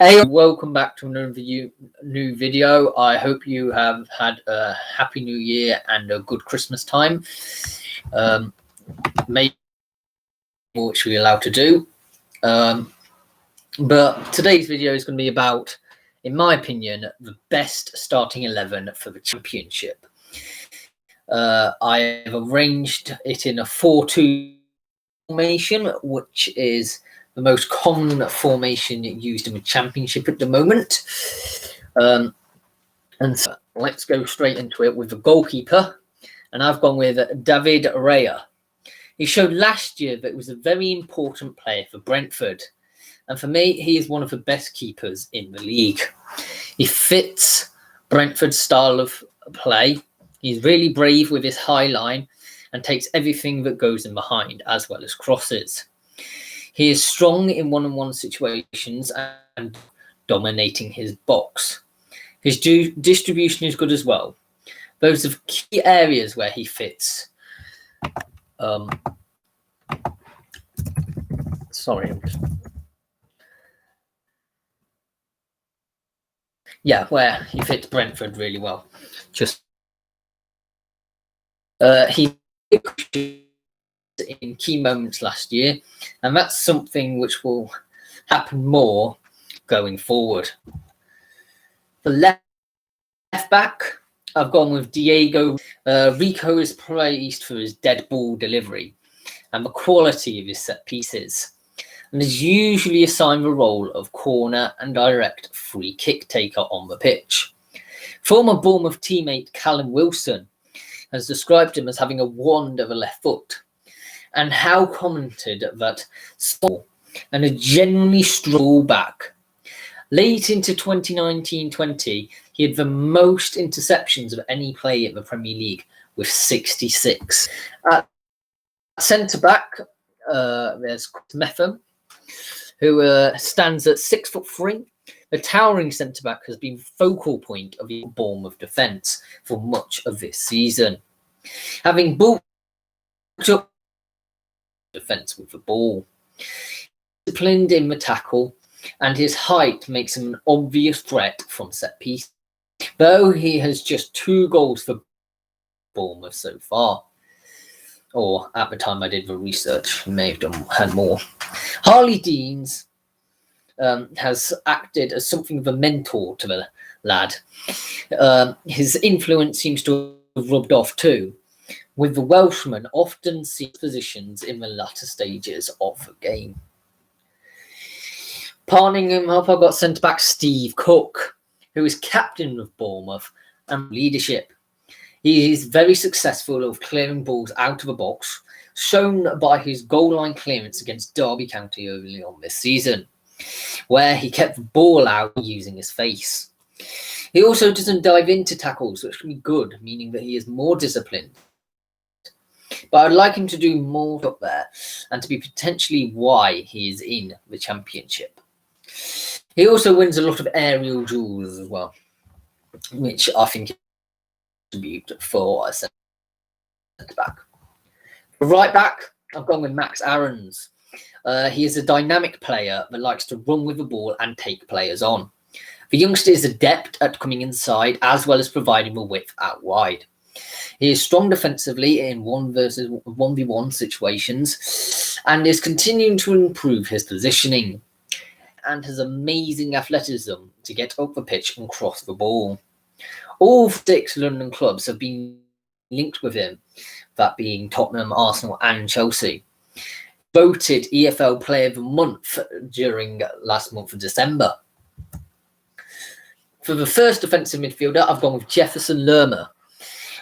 Hey, welcome back to another new video. I hope you have had a happy new year and a good Christmas time. Maybe which we're allowed to do. But today's video is going to be about, in my opinion, the best starting 11 for the championship. I have arranged it in a 4-2 formation, which is the most common formation used in the championship at the moment. And so let's go straight into it with the goalkeeper. And I've gone with David Raya. He showed last year that he was a very important player for Brentford. And for me, he is one of the best keepers in the league. He fits Brentford's style of play. He's really brave with his high line and takes everything that goes in behind, as well as crosses. He is strong in one-on-one situations and dominating his box. His distribution is good as well. Those are key areas where he fits. Where he fits Brentford really well. He in key moments last year, and that's something which will happen more going forward. The left back, I've gone with Diego. Rico is praised for his dead ball delivery and the quality of his set pieces, and is usually assigned the role of corner and direct free kick taker on the pitch. Former Bournemouth teammate Callum Wilson has described him as having a wand of a left foot, and how commented that small and a generally strong back. Late into 2019-20, he had the most interceptions of any player in the Premier League with 66. At centre-back, there's Metham, who stands at 6'3". The towering centre-back has been focal point of the Bournemouth defence for much of this season, having bulked up defence with the ball. Disciplined in the tackle, and his height makes him an obvious threat from set piece, though he has just 2 goals for Bournemouth so far. Or at the time I did the research, he may have had more. Harley Deans has acted as something of a mentor to the lad. His influence seems to have rubbed off too, with the Welshman often seeing positions in the latter stages of the game. Partnering him up, I've got centre-back Steve Cook, who is captain of Bournemouth and leadership. He is very successful of clearing balls out of the box, shown by his goal line clearance against Derby County early on this season, where he kept the ball out using his face. He also doesn't dive into tackles, which can be good, meaning that he is more disciplined. But I'd like him to do more up there, and to be potentially why he is in the championship. He also wins a lot of aerial duels as well, which I think contribute for a centre back. For right back, I've gone with Max Aarons. He is a dynamic player that likes to run with the ball and take players on. The youngster is adept at coming inside as well as providing the width out wide. He is strong defensively in 1v1 situations and is continuing to improve his positioning, and has amazing athleticism to get up the pitch and cross the ball. All 6 London clubs have been linked with him, that being Tottenham, Arsenal and Chelsea. Voted EFL Player of the Month during last month of December. For the first defensive midfielder, I've gone with Jefferson Lerma.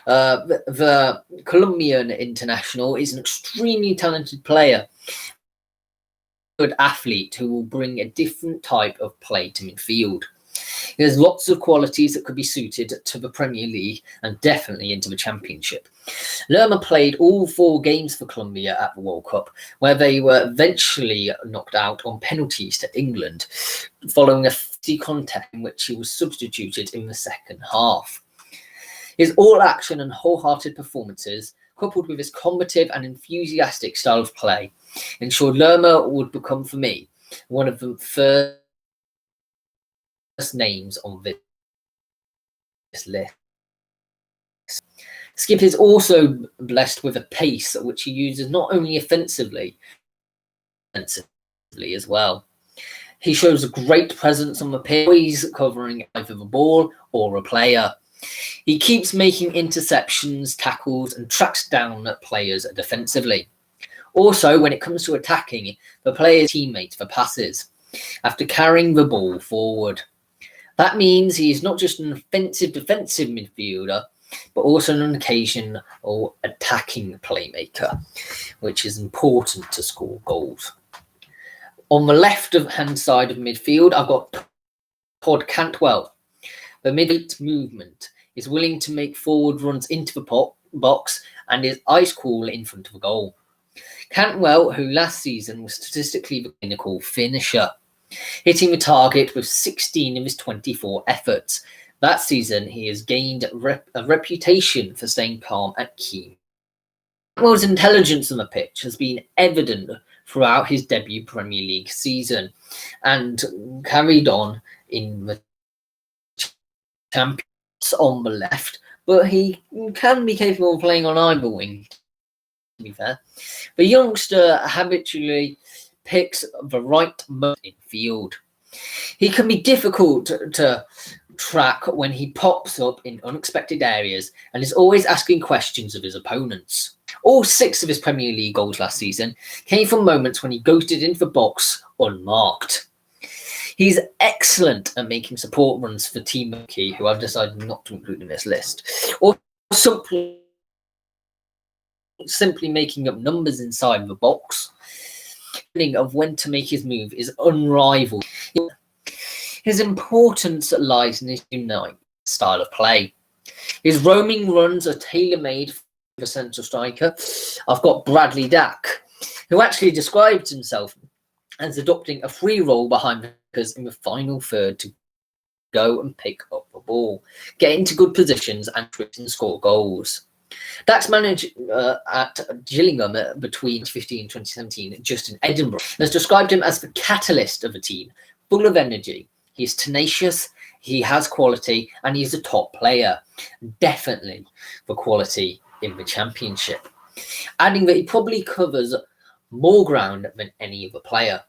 The Colombian international is an extremely talented player, good athlete who will bring a different type of play to midfield. He has lots of qualities that could be suited to the Premier League and definitely into the Championship. Lerma played all 4 games for Colombia at the World Cup, where they were eventually knocked out on penalties to England, following a 50 contest in which he was substituted in the second half. His all-action and wholehearted performances, coupled with his combative and enthusiastic style of play, ensured Lerma would become, for me, one of the first names on this list. Skip is also blessed with a pace which he uses not only offensively, defensively as well. He shows a great presence on the pitch, always covering either the ball or a player. He keeps making interceptions, tackles, and tracks down players defensively. Also, when it comes to attacking, the player's teammates for passes after carrying the ball forward. That means he is not just an offensive defensive midfielder, but also an occasional attacking playmaker, which is important to score goals. On the left-hand side of midfield, I've got Todd Cantwell. The mid movement is willing to make forward runs into the box and is ice cool in front of a goal. Cantwell, who last season was statistically the clinical finisher, hitting the target with 16 of his 24 efforts. That season, he has gained a reputation for staying calm and keen. Cantwell's intelligence on the pitch has been evident throughout his debut Premier League season and carried on in the Champions on the left, but he can be capable of playing on either wing, to be fair. The youngster habitually picks the right moment in field. He can be difficult to track when he pops up in unexpected areas and is always asking questions of his opponents. All 6 of his Premier League goals last season came from moments when he ghosted into the box unmarked. He's excellent at making support runs for Team Key, who I've decided not to include in this list, or simply making up numbers inside the box. Of when to make his move is unrivaled. His importance lies in his unique style of play. His roaming runs are tailor-made for the central striker. I've got Bradley Dack, who actually describes himself as adopting a free role behind us in the final third to go and pick up the ball, get into good positions and score goals. Dack's managed at Gillingham between 2015 and 2017, just in Edinburgh, has described him as the catalyst of a team, full of energy. He's tenacious, he has quality, and he's a top player. Definitely the quality in the Championship. Adding that he probably covers more ground than any other player.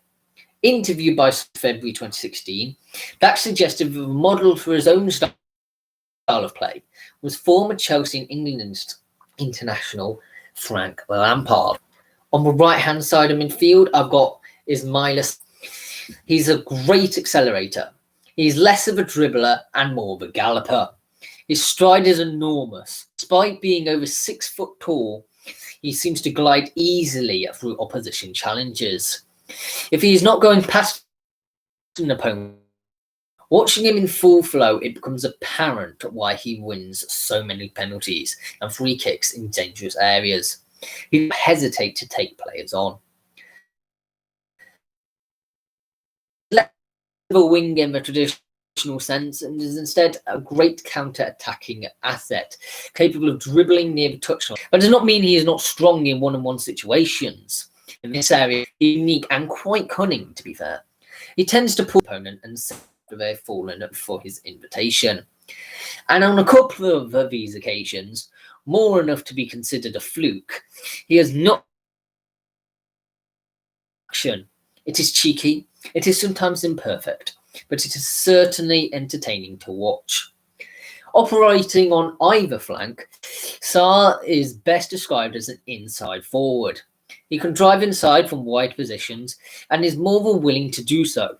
Interviewed by February 2016, Dack suggested that the model for his own style of play was former Chelsea and England international Frank Lampard. On the right-hand side of midfield, I've got Ismailis. He's a great accelerator. He's less of a dribbler and more of a galloper. His stride is enormous. Despite being over 6 foot tall, he seems to glide easily through opposition challenges. If he is not going past an opponent, watching him in full flow, it becomes apparent why he wins so many penalties and free kicks in dangerous areas. He doesn't hesitate to take players on. A wing in the traditional sense and is instead a great counter-attacking asset, capable of dribbling near the touchline. That does not mean he is not strong in one-on-one situations. In this area, he's unique and quite cunning, to be fair. He tends to pull the opponent and they've fallen for his invitation. And on a couple of these occasions, more enough to be considered a fluke, he has not action. It is cheeky, it is sometimes imperfect, but it is certainly entertaining to watch. Operating on either flank, Sarr is best described as an inside forward. He can drive inside from wide positions and is more than willing to do so.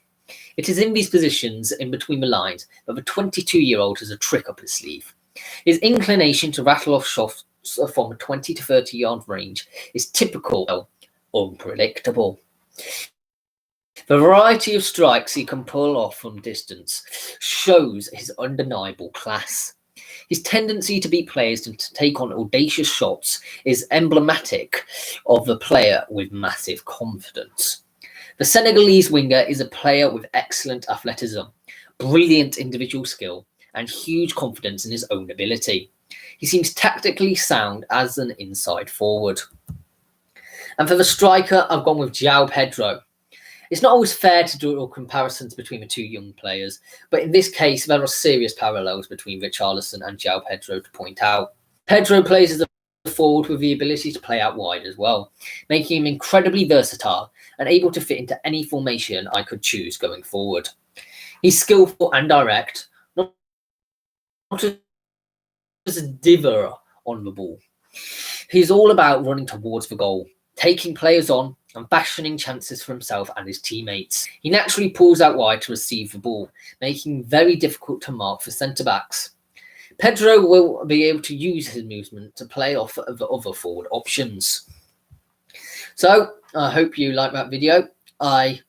It is in these positions in between the lines that the 22-year-old has a trick up his sleeve. His inclination to rattle off shots from a 20 to 30-yard range is typical, unpredictable. The variety of strikes he can pull off from distance shows his undeniable class. His tendency to beat players and to take on audacious shots is emblematic of the player with massive confidence. The Senegalese winger is a player with excellent athleticism, brilliant individual skill, and huge confidence in his own ability. He seems tactically sound as an inside forward. And for the striker, I've gone with João Pedro. It's not always fair to draw comparisons between the two young players, but in this case, there are serious parallels between Richarlison and João Pedro to point out. Pedro plays as a forward with the ability to play out wide as well, making him incredibly versatile and able to fit into any formation I could choose going forward. He's skillful and direct, not as a diver on the ball. He's all about running towards the goal, taking players on and fashioning chances for himself and his teammates. He naturally pulls out wide to receive the ball, making it very difficult to mark for centre-backs. Pedro will be able to use his movement to play off of the other forward options. So, I hope you like that video. I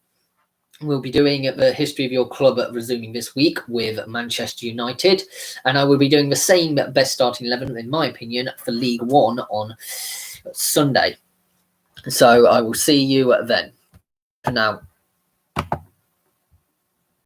will be doing the history of your club resuming this week with Manchester United, and I will be doing the same best starting 11, in my opinion, for League One on Sunday. So I will see you then. For now.